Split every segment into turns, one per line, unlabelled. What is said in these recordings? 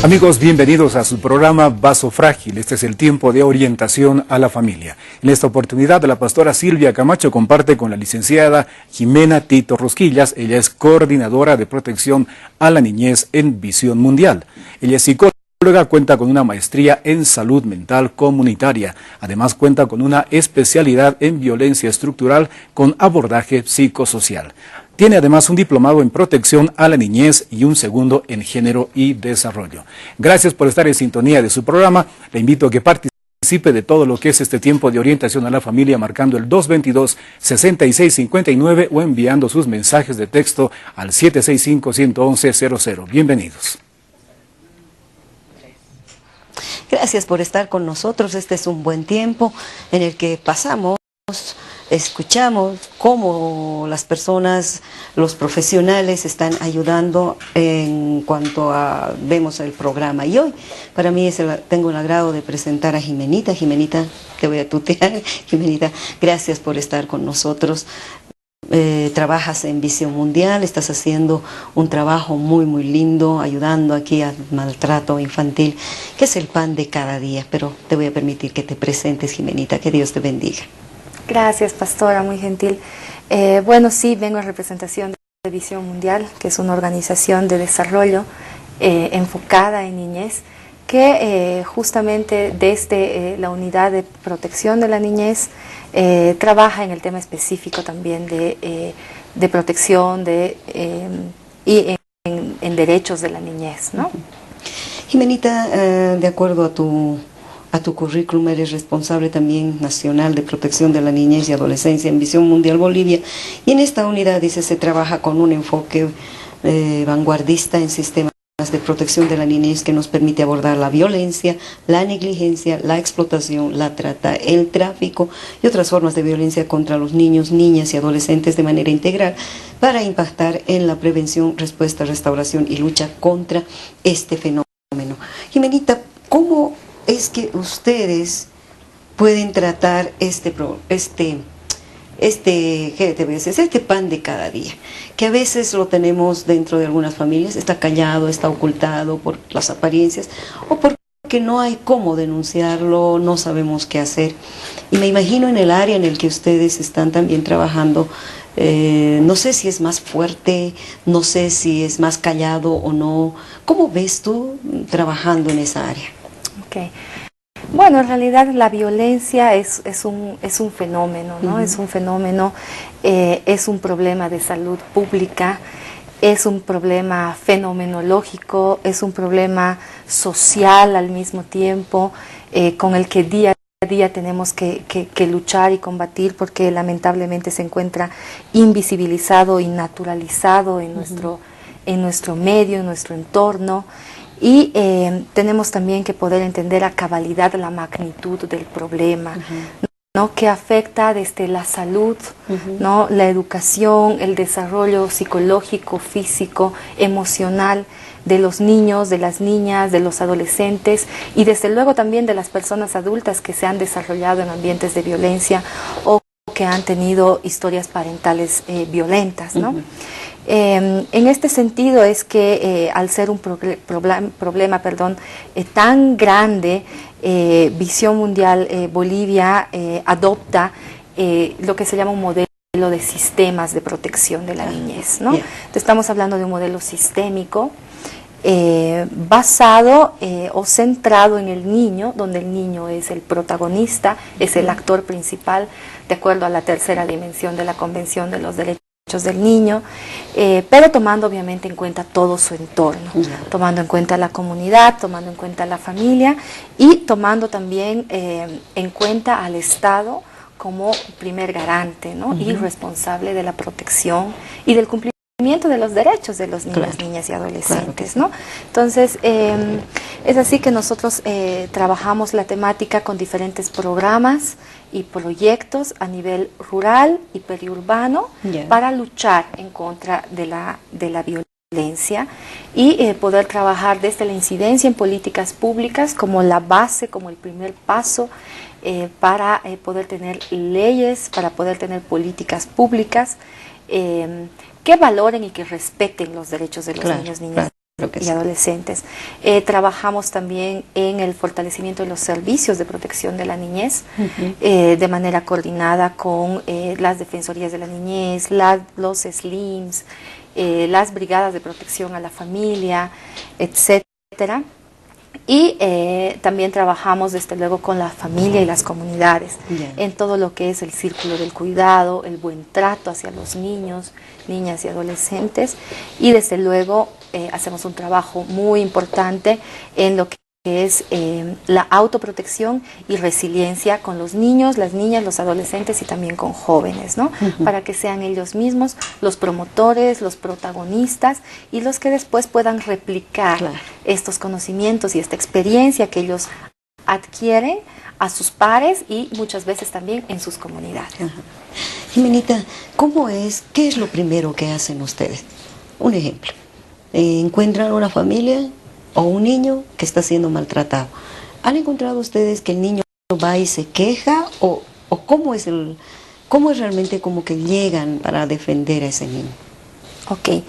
Amigos, bienvenidos a su programa Vaso Frágil. Este es el tiempo de orientación a la familia. En esta oportunidad, la pastora Silvia Camacho comparte con la licenciada Jimena Tito Rosquillas. Ella es coordinadora de protección a la niñez en Visión Mundial. Ella es psicóloga, cuenta con una maestría en salud mental comunitaria. Además, cuenta con una especialidad en violencia estructural con abordaje psicosocial. Tiene además un diplomado en protección a la niñez y un segundo en género y desarrollo. Gracias por estar en sintonía de su programa. Le invito a que participe de todo lo que es este tiempo de orientación a la familia marcando el 222-6659 o enviando sus mensajes de texto al 765-111-00. Bienvenidos.
Gracias por estar con nosotros. Este es un buen tiempo en el que escuchamos cómo las personas, los profesionales están ayudando en cuanto a, vemos el programa. Y hoy, para mí, tengo el agrado de presentar a Jimenita. Jimenita, te voy a tutear. Jimenita, gracias por estar con nosotros. Trabajas en Visión Mundial, estás haciendo un trabajo muy lindo, ayudando aquí al maltrato infantil, que es el pan de cada día. Pero te voy a permitir que te presentes, Jimenita, que Dios te bendiga.
Gracias, pastora, muy gentil. Bueno, sí, vengo en representación de Visión Mundial, que es una organización de desarrollo enfocada en niñez, que justamente desde la unidad de protección de la niñez trabaja en el tema específico también de protección y en derechos de la niñez, ¿no?
Jimenita, de acuerdo a tu currículum, eres responsable también nacional de protección de la niñez y adolescencia en Visión Mundial Bolivia, y en esta unidad, dice, se trabaja con un enfoque vanguardista en sistemas de protección de la niñez que nos permite abordar la violencia, la negligencia, la explotación, la trata, el tráfico y otras formas de violencia contra los niños, niñas y adolescentes de manera integral para impactar en la prevención, respuesta, restauración y lucha contra este fenómeno. Jimenita, ¿cómo es que ustedes pueden tratar este pan de cada día, que a veces lo tenemos dentro de algunas familias, está callado, está ocultado por las apariencias o porque no hay cómo denunciarlo, no sabemos qué hacer? Y me imagino en el área en el que ustedes están también trabajando, no sé si es más fuerte, no sé si es más callado o no. ¿Cómo ves tú trabajando en esa área?
Okay. Bueno, en realidad la violencia es un fenómeno, ¿no? Es un fenómeno, es un problema de salud pública, es un problema fenomenológico, es un problema social al mismo tiempo, con el que día a día tenemos que luchar y combatir, porque lamentablemente se encuentra invisibilizado y naturalizado en nuestro medio, en nuestro entorno. Y tenemos también que poder entender a cabalidad la magnitud del problema, ¿no? Que afecta desde la salud, ¿no? La educación, el desarrollo psicológico, físico, emocional de los niños, de las niñas, de los adolescentes y desde luego también de las personas adultas que se han desarrollado en ambientes de violencia o que han tenido historias parentales violentas, ¿no? En este sentido es que al ser un problema tan grande, Visión Mundial Bolivia adopta lo que se llama un modelo de sistemas de protección de la niñez, ¿no? Entonces, estamos hablando de un modelo sistémico basado o centrado en el niño, donde el niño es el protagonista, es el actor principal, de acuerdo a la tercera dimensión de la Convención de los Derechos del Niño, pero tomando obviamente en cuenta todo su entorno, tomando en cuenta la comunidad, tomando en cuenta la familia y tomando también en cuenta al Estado como primer garante, ¿no? Y responsable de la protección y del cumplimiento de los derechos de los niños, niñas y adolescentes, ¿no? Entonces, es así que nosotros trabajamos la temática con diferentes programas y proyectos a nivel rural y periurbano para luchar en contra de la violencia y poder trabajar desde la incidencia en políticas públicas como la base, como el primer paso para poder tener leyes, para poder tener políticas públicas que valoren y que respeten los derechos de los niños, niñas
que
y
sí.
adolescentes. Trabajamos también en el fortalecimiento de los servicios de protección de la niñez, de manera coordinada con las defensorías de la niñez, los SLIMs, las brigadas de protección a la familia, etcétera. Y también trabajamos desde luego con la familia y las comunidades, en todo lo que es el círculo del cuidado, el buen trato hacia los niños, niñas y adolescentes, y desde luego hacemos un trabajo muy importante en lo que es la autoprotección y resiliencia con los niños, las niñas, los adolescentes y también con jóvenes, ¿no? Para que sean ellos mismos los promotores, los protagonistas y los que después puedan replicar estos conocimientos y esta experiencia que ellos adquieren a sus pares y muchas veces también en sus comunidades.
Jimenita, qué es lo primero que hacen ustedes? Un ejemplo, encuentran una familia o un niño que está siendo maltratado. ¿Han encontrado ustedes que el niño va y se queja o cómo es realmente como que llegan para defender a ese niño?
Ok,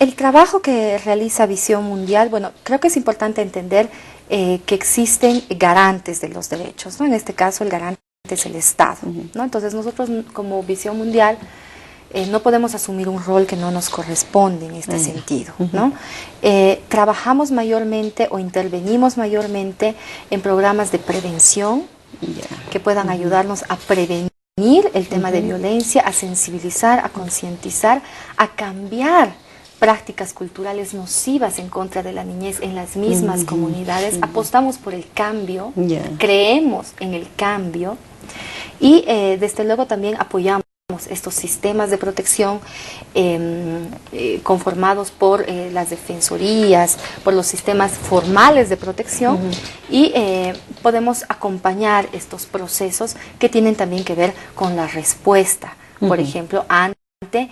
el trabajo que realiza Visión Mundial, bueno, creo que es importante entender que existen garantes de los derechos, ¿no? En este caso el garante es el Estado, ¿no? Entonces nosotros como Visión Mundial no podemos asumir un rol que no nos corresponde en este sentido, ¿no? Trabajamos mayormente o intervenimos mayormente en programas de prevención que puedan ayudarnos a prevenir el tema de violencia, a sensibilizar, a concientizar, a cambiar prácticas culturales nocivas en contra de la niñez en las mismas comunidades. Apostamos por el cambio, creemos en el cambio y desde luego también apoyamos estos sistemas de protección conformados por las defensorías, por los sistemas formales de protección y podemos acompañar estos procesos que tienen también que ver con la respuesta, por ejemplo, ante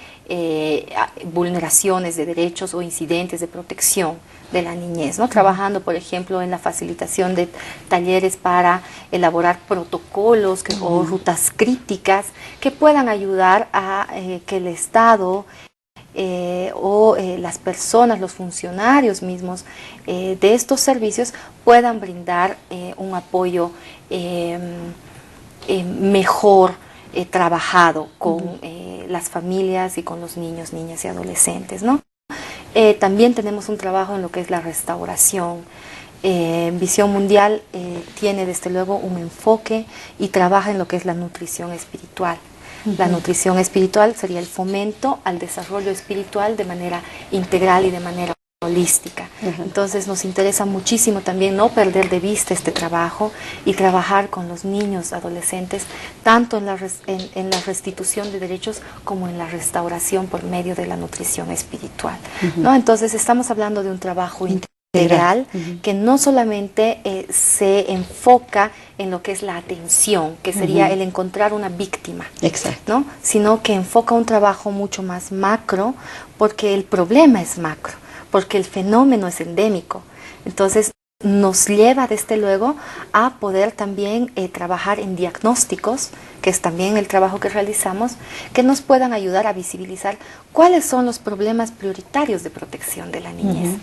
vulneraciones de derechos o incidentes de protección de la niñez, ¿no? Trabajando, por ejemplo, en la facilitación de talleres para elaborar protocolos o rutas críticas que puedan ayudar a que el Estado o las personas, los funcionarios mismos de estos servicios puedan brindar un apoyo mejor trabajado con las familias y con los niños, niñas y adolescentes, ¿no? También tenemos un trabajo en lo que es la restauración. Visión Mundial tiene desde luego un enfoque y trabaja en lo que es la nutrición espiritual. La nutrición espiritual sería el fomento al desarrollo espiritual de manera integral y de manera holística. Entonces nos interesa muchísimo también no perder de vista este trabajo y trabajar con los niños, adolescentes, tanto en la restitución de derechos como en la restauración por medio de la nutrición espiritual, ¿no? Entonces estamos hablando de un trabajo integral que no solamente se enfoca en lo que es la atención, que sería el encontrar una víctima, ¿no? Sino que enfoca un trabajo mucho más macro, porque el problema es macro, porque el fenómeno es endémico. Entonces nos lleva desde luego a poder también trabajar en diagnósticos, que es también el trabajo que realizamos, que nos puedan ayudar a visibilizar cuáles son los problemas prioritarios de protección de la niñez,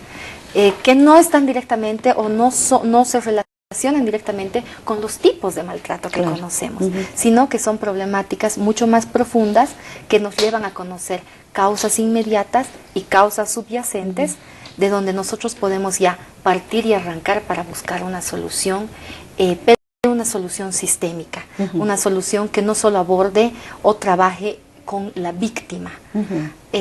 que no están directamente o no se relacionan directamente con los tipos de maltrato que conocemos, sino que son problemáticas mucho más profundas que nos llevan a conocer causas inmediatas y causas subyacentes, de donde nosotros podemos ya partir y arrancar para buscar una solución, pero una solución sistémica, una solución que no solo aborde o trabaje con la víctima,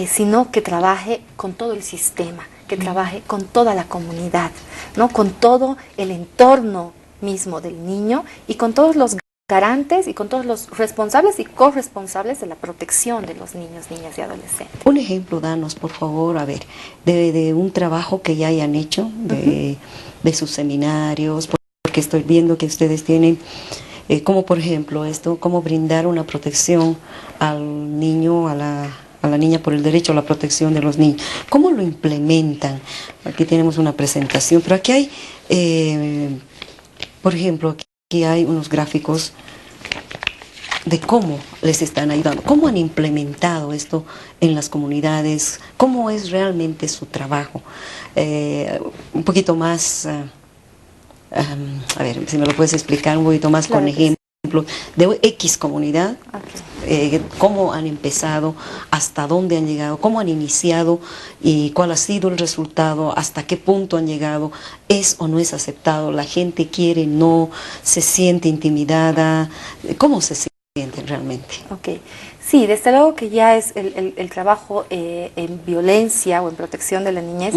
sino que trabaje con todo el sistema, que trabaje con toda la comunidad, ¿no? Con todo el entorno mismo del niño y con todos los garantes y con todos los responsables y corresponsables de la protección de los niños, niñas y adolescentes.
Un ejemplo, danos, por favor, a ver, de un trabajo que ya hayan hecho, de sus seminarios, porque estoy viendo que ustedes tienen, como por ejemplo esto, cómo brindar una protección al niño, a la niña por el derecho a la protección de los niños. ¿Cómo lo implementan? Aquí tenemos una presentación, pero aquí hay, por ejemplo, aquí hay unos gráficos de cómo les están ayudando, cómo han implementado esto en las comunidades, cómo es realmente su trabajo. Un poquito más, a ver, si me lo puedes explicar un poquito más,
Claro
con
que sí.
ejemplo de X comunidad,
Ok.
cómo han empezado, hasta dónde han llegado, cómo han iniciado y cuál ha sido el resultado, hasta qué punto han llegado, es o no es aceptado, la gente quiere, no, se siente intimidada, cómo se sienten realmente.
Ok, sí, desde luego que ya es el trabajo en violencia o en protección de la niñez,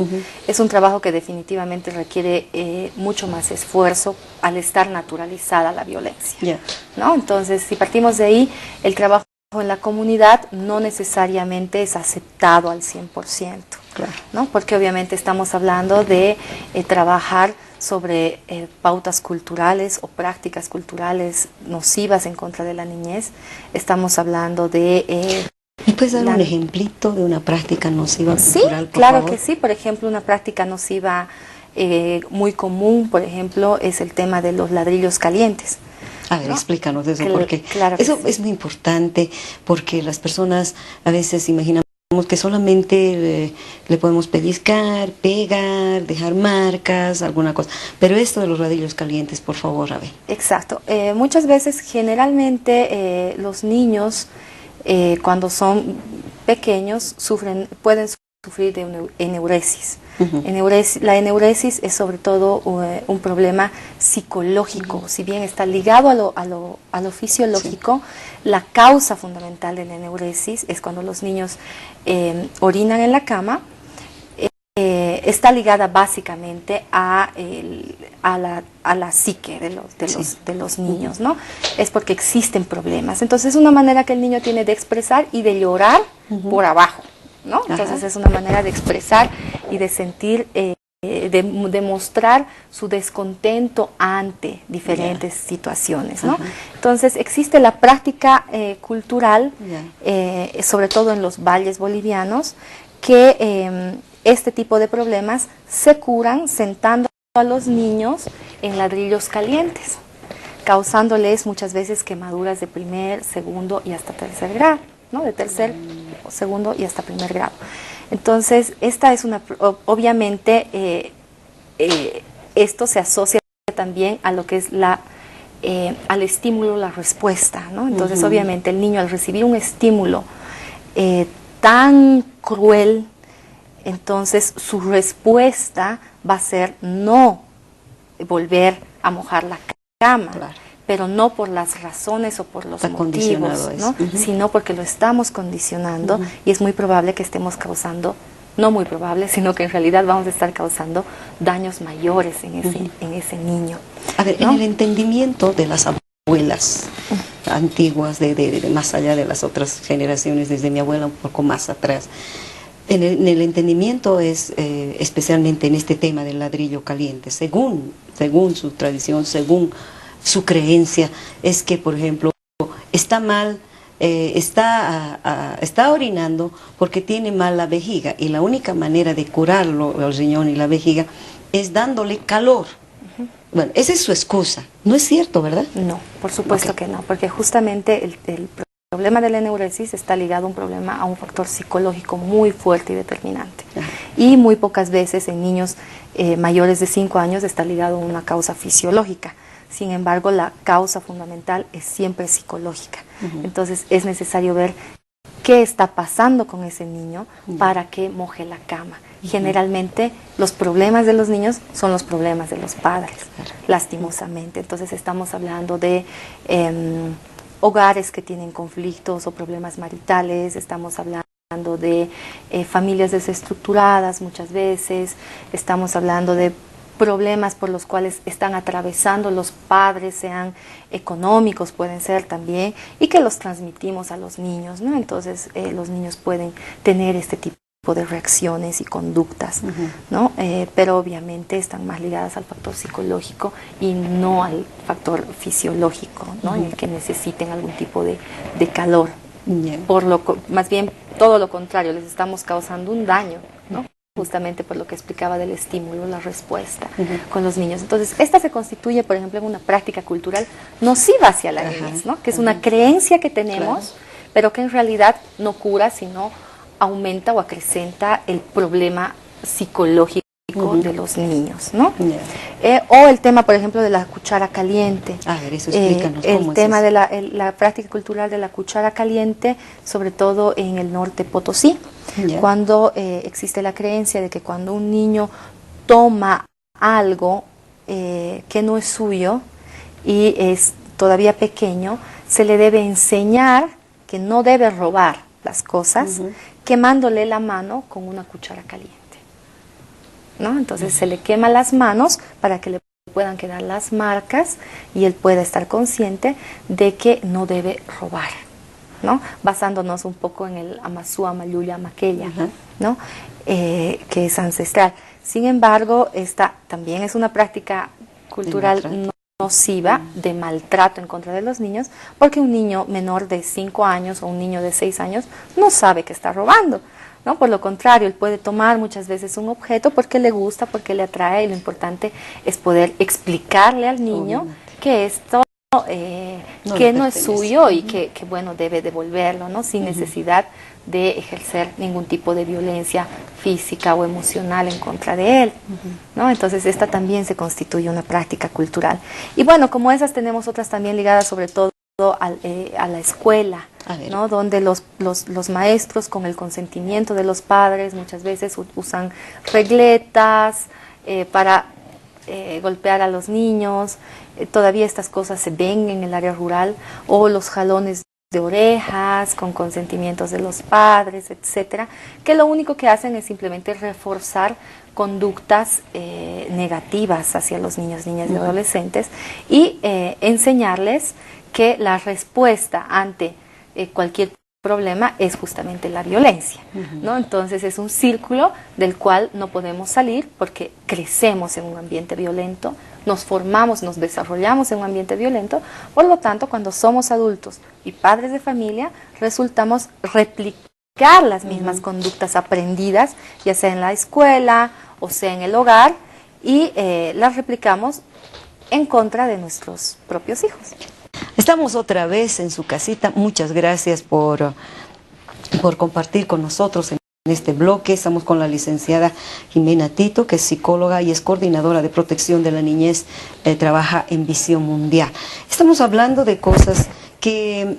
es un trabajo que definitivamente requiere mucho más esfuerzo al estar naturalizada la violencia,
Yeah.
¿no? Entonces, si partimos de ahí, el trabajo en la comunidad no necesariamente es aceptado al 100%,
Claro.
¿no? Porque obviamente estamos hablando de trabajar sobre pautas culturales o prácticas culturales nocivas en contra de la niñez. Estamos hablando de...
¿Me puedes dar un ejemplito de una práctica nociva
Sí,
cultural, por
claro
favor?
que sí. Por ejemplo, una práctica nociva muy común, por ejemplo, es el tema de los ladrillos calientes.
A ver,
¿no?
explícanos eso, porque
Claro que
eso
sí.
es muy importante, porque las personas a veces imaginan que solamente le podemos pellizcar, pegar, dejar marcas, alguna cosa. Pero esto de los ladrillos calientes, por favor, a ver.
Exacto. Muchas veces, generalmente, los niños, cuando son pequeños, pueden sufrir de eneuresis. La eneuresis es sobre todo un problema psicológico. Si bien está ligado a lo fisiológico, la causa fundamental de la eneuresis es cuando los niños orinan en la cama. Está ligada básicamente a la psique de los niños, ¿no? Es porque existen problemas. Entonces es una manera que el niño tiene de expresar y de llorar por abajo, ¿no? Entonces es una manera de expresar y de sentir, de mostrar su descontento ante diferentes situaciones, ¿no? Entonces existe la práctica cultural, sobre todo en los valles bolivianos, que este tipo de problemas se curan sentando a los niños en ladrillos calientes, causándoles muchas veces quemaduras de primer, segundo y hasta tercer grado, ¿no? De tercer, segundo y hasta primer grado. Entonces, esta es obviamente, esto se asocia también a lo que es al estímulo, la respuesta, ¿no? Entonces, obviamente, el niño al recibir un estímulo tan cruel, entonces su respuesta va a ser no volver a mojar la cama, pero no por las razones o por los motivos, ¿no? Sino porque lo estamos condicionando y es muy probable que estemos causando, no muy probable, sino que en realidad vamos a estar causando daños mayores en ese niño.
A ver, ¿no? En el entendimiento de las abuelas antiguas, de más allá de las otras generaciones, desde mi abuela un poco más atrás, en el entendimiento es, especialmente en este tema del ladrillo caliente, según su tradición, según su creencia, es que, por ejemplo, está mal, está orinando porque tiene mal la vejiga, y la única manera de curarlo, el riñón y la vejiga, es dándole calor. Bueno, esa es su excusa. No es cierto, ¿verdad?
No, por supuesto que no, porque justamente el problema de la eneuresis está ligado a un factor psicológico muy fuerte y determinante. Y muy pocas veces en niños mayores de 5 años está ligado a una causa fisiológica. Sin embargo, la causa fundamental es siempre psicológica. Entonces es necesario ver qué está pasando con ese niño para que moje la cama. Generalmente los problemas de los niños son los problemas de los padres, lastimosamente. Entonces estamos hablando de hogares que tienen conflictos o problemas maritales, estamos hablando de familias desestructuradas muchas veces, estamos hablando de problemas por los cuales están atravesando los padres, sean económicos, pueden ser también, y que los transmitimos a los niños, ¿no? Entonces los niños pueden tener este tipo de reacciones y conductas, ¿no? Pero obviamente están más ligadas al factor psicológico y no al factor fisiológico, ¿no? En el que necesiten algún tipo de calor. Más bien todo lo contrario, les estamos causando un daño, ¿no? justamente por lo que explicaba del estímulo, la respuesta con los niños. Entonces, esta se constituye, por ejemplo, en una práctica cultural nociva hacia la niñez, ¿no? Que es una creencia que tenemos, pero que en realidad no cura, sino aumenta o acrecenta el problema psicológico de los niños, ¿no? O el tema, por ejemplo, de la cuchara caliente.
A ver, eso explícanos.
El tema de la práctica cultural de la cuchara caliente, sobre todo en el norte Potosí, cuando existe la creencia de que cuando un niño toma algo que no es suyo y es todavía pequeño, se le debe enseñar que no debe robar las cosas, quemándole la mano con una cuchara caliente, ¿no? Entonces se le quema las manos para que le puedan quedar las marcas y él pueda estar consciente de que no debe robar, ¿no? Basándonos un poco en el Amasúa, Mayuya, Maquella, ¿no? Que es ancestral. Sin embargo, esta también es una práctica cultural nociva de maltrato en contra de los niños, porque un niño menor de 5 años o un niño de 6 años no sabe que está robando, ¿no? Por lo contrario, él puede tomar muchas veces un objeto porque le gusta, porque le atrae, y lo importante es poder explicarle al niño que esto que no es suyo y que bueno, debe devolverlo, ¿no? Sin necesidad de ejercer ningún tipo de violencia física o emocional en contra de él, ¿no? Entonces esta también se constituye una práctica cultural. Y bueno, como esas tenemos otras también ligadas sobre todo a la escuela, ¿no? Donde los maestros, con el consentimiento de los padres, muchas veces usan regletas para golpear a los niños. Todavía estas cosas se ven en el área rural, o los jalones de orejas con consentimientos de los padres, etcétera, que lo único que hacen es simplemente reforzar conductas negativas hacia los niños, niñas y adolescentes, y enseñarles que la respuesta ante cualquier problema es justamente la violencia, ¿no? Entonces es un círculo del cual no podemos salir, porque crecemos en un ambiente violento, nos formamos, nos desarrollamos en un ambiente violento. Por lo tanto, cuando somos adultos y padres de familia, resultamos replicar las mismas conductas aprendidas, ya sea en la escuela o sea en el hogar, y las replicamos en contra de nuestros propios hijos.
Estamos otra vez en su casita. Muchas gracias por compartir con nosotros en este bloque. Estamos con la licenciada Jimena Tito, que es psicóloga y es coordinadora de protección de la niñez, trabaja en Visión Mundial. Estamos hablando de cosas que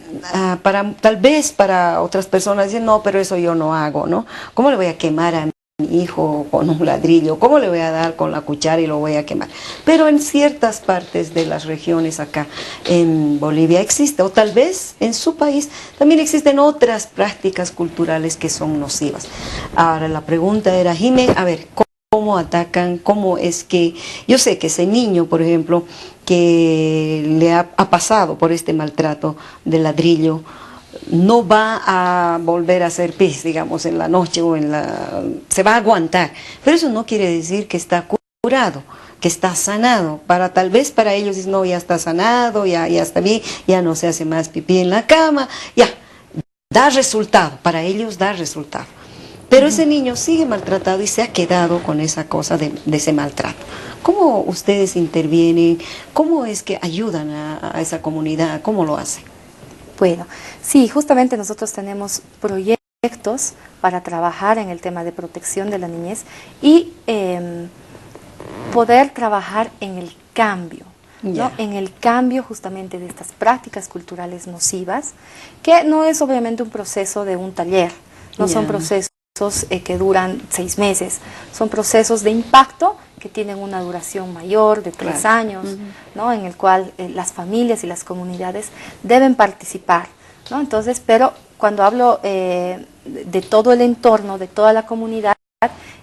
tal vez para otras personas dicen, no, pero eso yo no hago, ¿no? ¿Cómo le voy a quemar a mi hijo con un ladrillo? ¿Cómo le voy a dar con la cuchara y lo voy a quemar? Pero en ciertas partes de las regiones acá en Bolivia existe, o tal vez en su país también existen otras prácticas culturales que son nocivas. Ahora la pregunta era, Jimé, a ver, ¿cómo atacan? ¿Cómo es que? Yo sé que ese niño, por ejemplo, que le ha pasado por este maltrato del ladrillo, no va a volver a hacer pis, digamos, en la noche o se va a aguantar. Pero eso no quiere decir que está curado, que está sanado. Tal vez para ellos dicen, no, ya está sanado, ya está bien, ya no se hace más pipí en la cama, ya, da resultado, para ellos da resultado. Pero ese niño sigue maltratado y se ha quedado con esa cosa de ese maltrato. ¿Cómo ustedes intervienen? ¿Cómo es que ayudan a esa comunidad? ¿Cómo lo hacen?
Bueno, sí, justamente nosotros tenemos proyectos para trabajar en el tema de protección de la niñez y poder trabajar en el cambio, ¿no? En el cambio justamente de estas prácticas culturales nocivas, que no es obviamente un proceso de un taller, no son procesos que duran 6 meses, son procesos de impacto que tienen una duración mayor de 3 años, ¿no? En el cual las familias y las comunidades deben participar, ¿no? Entonces, pero cuando hablo de todo el entorno, de toda la comunidad,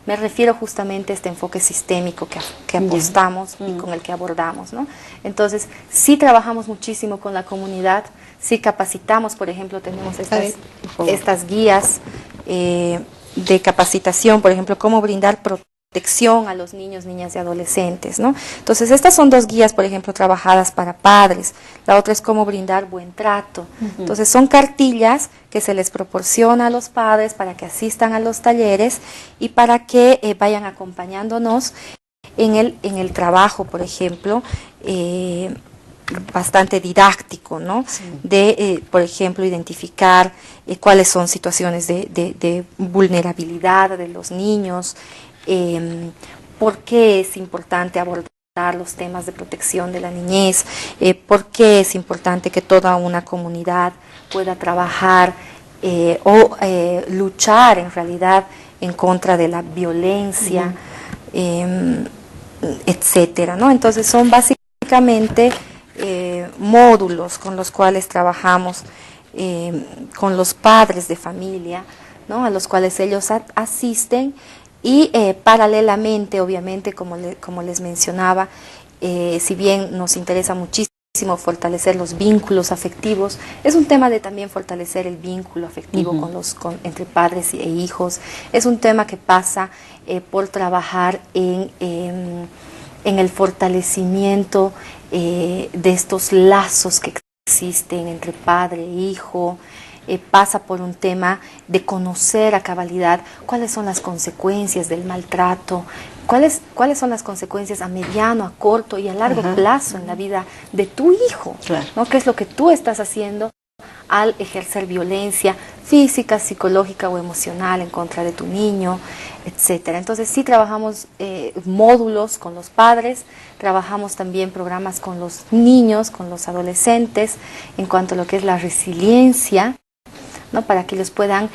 me refiero justamente a este enfoque sistémico que apostamos y con el que abordamos, ¿no? Entonces, sí trabajamos muchísimo con la comunidad, sí capacitamos, por ejemplo, tenemos estas guías de capacitación, por ejemplo, cómo brindar protección protección a los niños, niñas y adolescentes, ¿no? Entonces, estas son dos guías, por ejemplo, trabajadas para padres. La otra es cómo brindar buen trato. Entonces, son cartillas que se les proporciona a los padres para que asistan a los talleres y para que vayan acompañándonos en el trabajo, por ejemplo, bastante didáctico, ¿no? Sí. De, por ejemplo, identificar cuáles son situaciones de vulnerabilidad de los niños, por qué es importante abordar los temas de protección de la niñez, por qué es importante que toda una comunidad pueda trabajar o luchar en realidad en contra de la violencia, etcétera, ¿no? Entonces son básicamente módulos con los cuales trabajamos con los padres de familia, ¿no? A los cuales ellos asisten y paralelamente, obviamente, como les mencionaba, si bien nos interesa muchísimo fortalecer los vínculos afectivos, es un tema de también fortalecer el vínculo afectivo entre padres e hijos, es un tema que pasa por trabajar en el fortalecimiento de estos lazos que existen entre padre e hijo, pasa por un tema de conocer a cabalidad cuáles son las consecuencias del maltrato, cuáles son las consecuencias a mediano, a corto y a largo plazo en la vida de tu hijo, ¿no? ¿Qué es lo que tú estás haciendo al ejercer violencia física, psicológica o emocional en contra de tu niño, etcétera? Entonces sí trabajamos módulos con los padres, trabajamos también programas con los niños, con los adolescentes, en cuanto a lo que es la resiliencia, ¿no? Para que ellos puedan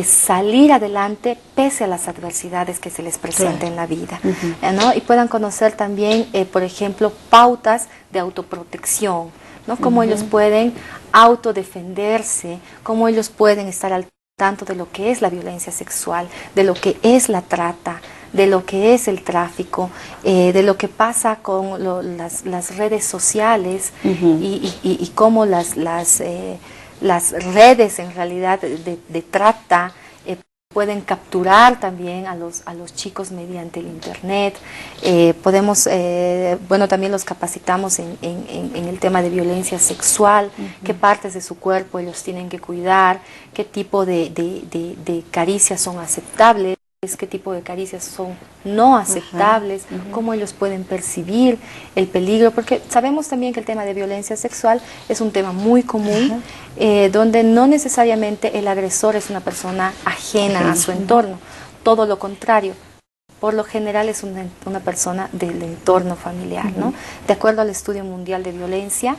salir adelante pese a las adversidades que se les presenten en la vida, ¿no? Y puedan conocer también, por ejemplo, pautas de autoprotección, ¿no? Cómo ellos pueden autodefenderse, cómo ellos pueden estar al tanto de lo que es la violencia sexual, de lo que es la trata, de lo que es el tráfico, de lo que pasa con las redes sociales y cómo las redes en realidad de trata pueden capturar también a los chicos mediante el internet. Podemos, bueno, también los capacitamos en el tema de violencia sexual, qué partes de su cuerpo ellos tienen que cuidar, qué tipo de caricias son aceptables, qué tipo de caricias son no aceptables, cómo ellos pueden percibir el peligro, porque sabemos también que el tema de violencia sexual es un tema muy común, donde no necesariamente el agresor es una persona ajena a su entorno, todo lo contrario. Por lo general es una persona del entorno familiar, ¿no? De acuerdo al Estudio Mundial de Violencia,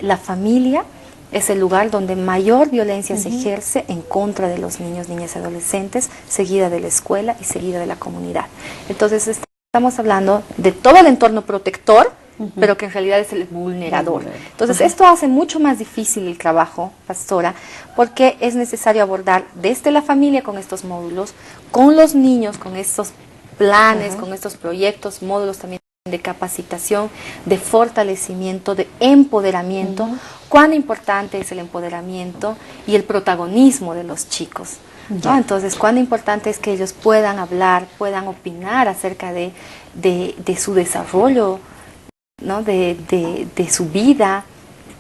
la familia es el lugar donde mayor violencia se ejerce en contra de los niños, niñas y adolescentes, seguida de la escuela y seguida de la comunidad. Entonces estamos hablando de todo el entorno protector, pero que en realidad es el vulnerador. Entonces esto hace mucho más difícil el trabajo, pastora, porque es necesario abordar desde la familia con estos módulos, con los niños, con estos planes, con estos proyectos, módulos también de capacitación, de fortalecimiento, de empoderamiento. Cuán importante es el empoderamiento y el protagonismo de los chicos, ¿no? Entonces, cuán importante es que ellos puedan hablar, puedan opinar acerca de su desarrollo, ¿no? de su vida,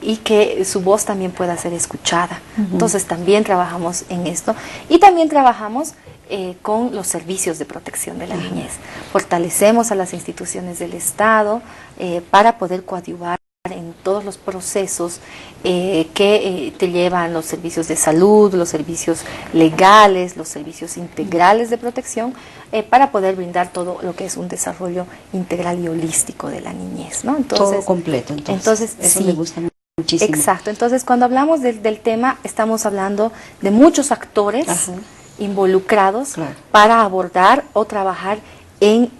y que su voz también pueda ser escuchada. Entonces también trabajamos en esto y también trabajamos con los servicios de protección de la niñez. Fortalecemos a las instituciones del Estado para poder coadyuvar en todos los procesos que te llevan los servicios de salud, los servicios legales, los servicios integrales de protección, para poder brindar todo lo que es un desarrollo integral y holístico de la niñez, ¿no? Entonces,
todo completo, entonces eso me gusta muchísimo.
Exacto, entonces cuando hablamos del tema estamos hablando de muchos actores involucrados para abordar o trabajar en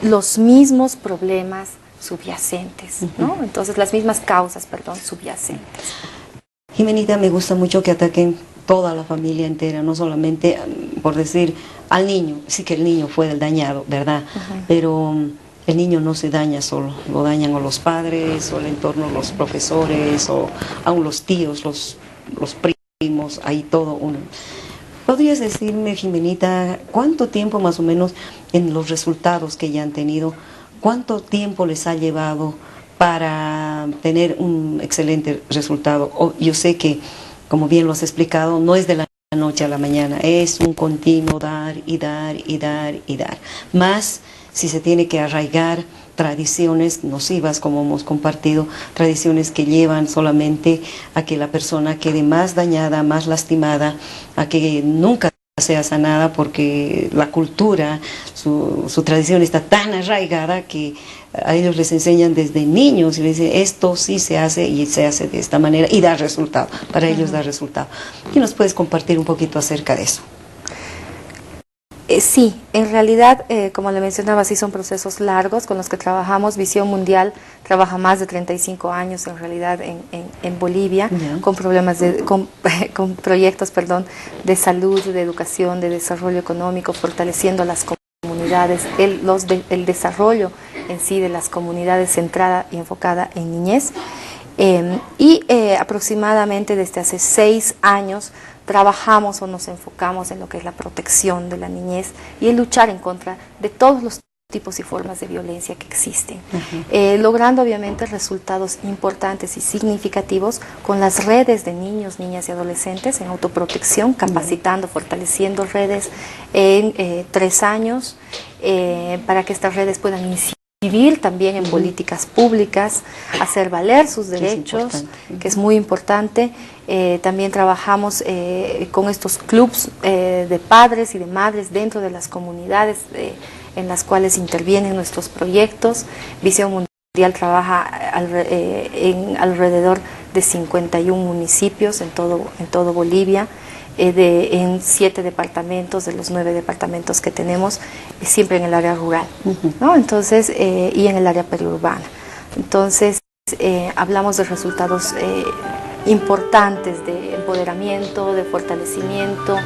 los mismos problemas subyacentes, ¿no? Entonces las mismas causas, subyacentes.
Jimenita, me gusta mucho que ataquen toda la familia entera, no solamente, por decir, al niño. Sí que el niño fue el dañado, ¿verdad? Pero el niño no se daña solo, lo dañan o los padres, o el entorno, los profesores, o aún los tíos, los primos, ahí todo uno. ¿Podrías decirme, Jimenita, cuánto tiempo más o menos en los resultados que ya han tenido, cuánto tiempo les ha llevado para tener un excelente resultado? Yo sé que, como bien lo has explicado, no es de la noche a la mañana, es un continuo dar y dar y dar y dar. Más si se tiene que arraigar tradiciones nocivas, como hemos compartido, tradiciones que llevan solamente a que la persona quede más dañada, más lastimada, a que nunca sea sanada, porque la cultura, su tradición está tan arraigada que a ellos les enseñan desde niños y les dicen esto sí se hace y se hace de esta manera y da resultado, para ellos da resultado. ¿Qué nos puedes compartir un poquito acerca de eso?
Sí, en realidad, como le mencionaba, sí son procesos largos con los que trabajamos. Visión Mundial trabaja más de 35 años en realidad en Bolivia, con problemas con proyectos, de salud, de educación, de desarrollo económico, fortaleciendo las comunidades, el desarrollo en sí de las comunidades centrada y enfocada en niñez. Aproximadamente desde hace 6 años trabajamos o nos enfocamos en lo que es la protección de la niñez y en luchar en contra de todos los tipos y formas de violencia que existen, logrando obviamente resultados importantes y significativos con las redes de niños, niñas y adolescentes en autoprotección, capacitando, fortaleciendo redes en 3 años para que estas redes puedan incidir también en políticas públicas, hacer valer sus derechos, que es muy importante. También trabajamos con estos clubs de padres y de madres dentro de las comunidades en las cuales intervienen nuestros proyectos. Visión Mundial trabaja en alrededor de 51 municipios en todo Bolivia, en 7 departamentos de los 9 departamentos que tenemos, siempre en el área rural, ¿no? Entonces, y en el área periurbana. Entonces, hablamos de resultados importantes de empoderamiento, de fortalecimiento,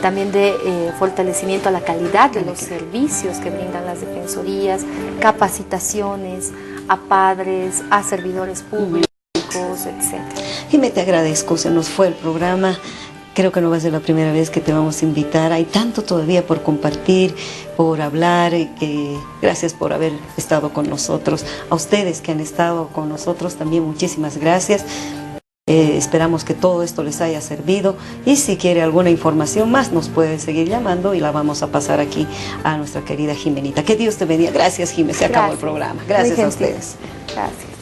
también de fortalecimiento a la calidad de los servicios que brindan las defensorías, capacitaciones a padres, a servidores públicos, etc.
Jimé, te agradezco, se nos fue el programa. Creo que no va a ser la primera vez que te vamos a invitar. Hay tanto todavía por compartir, por hablar. Gracias por haber estado con nosotros. A ustedes que han estado con nosotros también, muchísimas gracias. Esperamos que todo esto les haya servido. Y si quiere alguna información más, nos puede seguir llamando y la vamos a pasar aquí a nuestra querida Jimenita. Que Dios te bendiga. Gracias, Jimé. Se acabó el programa. Gracias a ustedes.
Gracias.